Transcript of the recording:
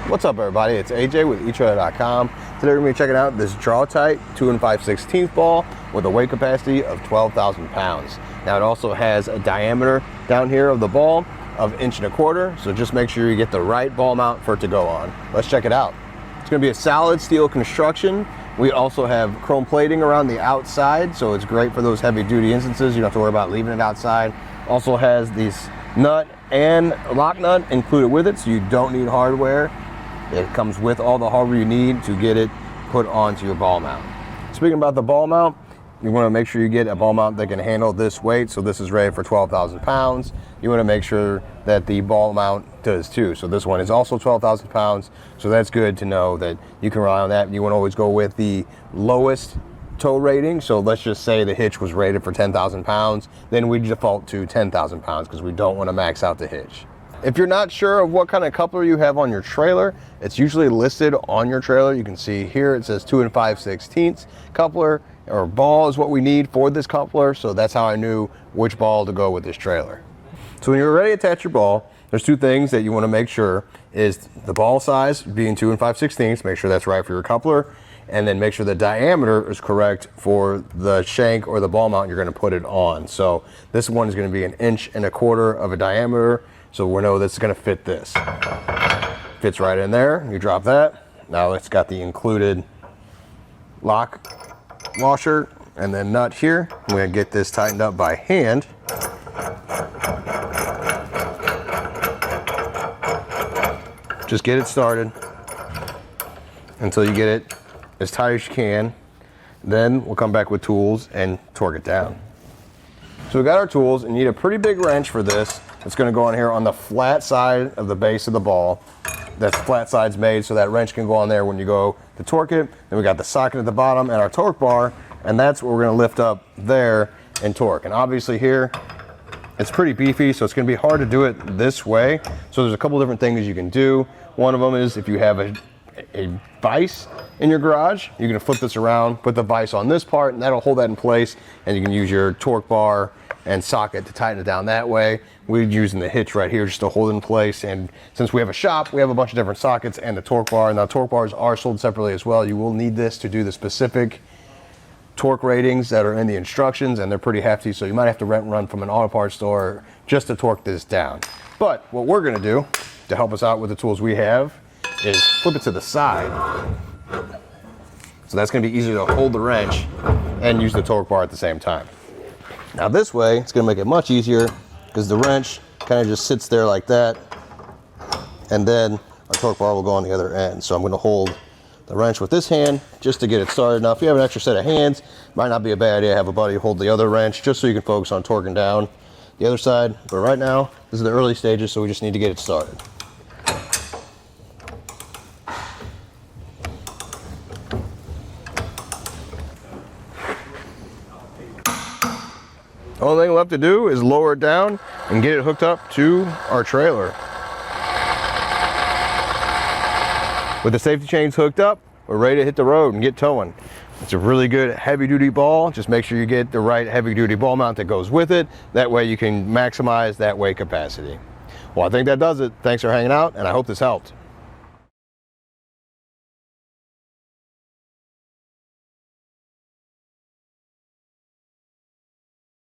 What's up, everybody? It's AJ with etrailer.com. Today we're going to be checking out this Draw-Tite 2 5/16 ball with a weight capacity of 12,000 pounds. Now it also has a diameter down here of the ball of 1.25 inches, so just make sure you get the right ball mount for it to go on. Let's check it out. It's going to be a solid steel construction. We also have chrome plating around the outside, so it's great for those heavy duty instances. You don't have to worry about leaving it outside. Also has these nut and lock nut included with it, so you don't need hardware. It comes with all the hardware you need to get it put onto your ball mount. Speaking about the ball mount, you want to make sure you get a ball mount that can handle this weight. So this is rated for 12,000 pounds. You want to make sure that the ball mount does too. So this one is also 12,000 pounds. So that's good to know that you can rely on that. You want to always go with the lowest tow rating. So let's just say the hitch was rated for 10,000 pounds. Then we default to 10,000 pounds because we don't want to max out the hitch. If you're not sure of what kind of coupler you have on your trailer, it's usually listed on your trailer. You can see here it says 2 5/16 coupler or ball is what we need for this coupler. So that's how I knew which ball to go with this trailer. So when you're ready to attach your ball, there's two things that you want to make sure is the ball size being 2 5/16. Make sure that's right for your coupler, and then make sure the diameter is correct for the shank or the ball mount you're going to put it on. So this one is going to be 1.25 inches of a diameter. So we know this is going to fit this. Fits right in there. You drop that. Now it's got the included lock washer and then nut here. I'm going to get this tightened up by hand. Just get it started until you get it as tight as you can. Then we'll come back with tools and torque it down. So we got our tools, and you need a pretty big wrench for this. It's going to go on here on the flat side of the base of the ball. That's flat sides made so that wrench can go on there when you go to torque it. Then we got the socket at the bottom and our torque bar, and that's what we're going to lift up there and torque. And obviously here, it's pretty beefy, so it's going to be hard to do it this way. So there's a couple different things you can do. One of them is if you have a vise in your garage, you're going to flip this around, put the vise on this part, and that'll hold that in place, and you can use your torque bar and socket to tighten it down that way. We're using the hitch right here just to hold it in place, and since we have a shop, we have a bunch of different sockets and the torque bar. Now torque bars are sold separately as well. You will need this to do the specific torque ratings that are in the instructions, and they're pretty hefty, so you might have to rent and run from an auto parts store just to torque this down. But what we're going to do to help us out with the tools we have is flip it to the side. So that's going to be easier to hold the wrench and use the torque bar at the same time. Now this way, it's going to make it much easier because the wrench kind of just sits there like that, and then our torque bar will go on the other end. So I'm going to hold the wrench with this hand just to get it started. Now if you have an extra set of hands, it might not be a bad idea to have a buddy hold the other wrench just so you can focus on torquing down the other side. But right now, this is the early stages, so we just need to get it started. The only thing left to do is lower it down and get it hooked up to our trailer. With the safety chains hooked up, we're ready to hit the road and get towing. It's a really good heavy duty ball. Just make sure you get the right heavy duty ball mount that goes with it. That way you can maximize that weight capacity. Well, I think that does it. Thanks for hanging out, and I hope this helped.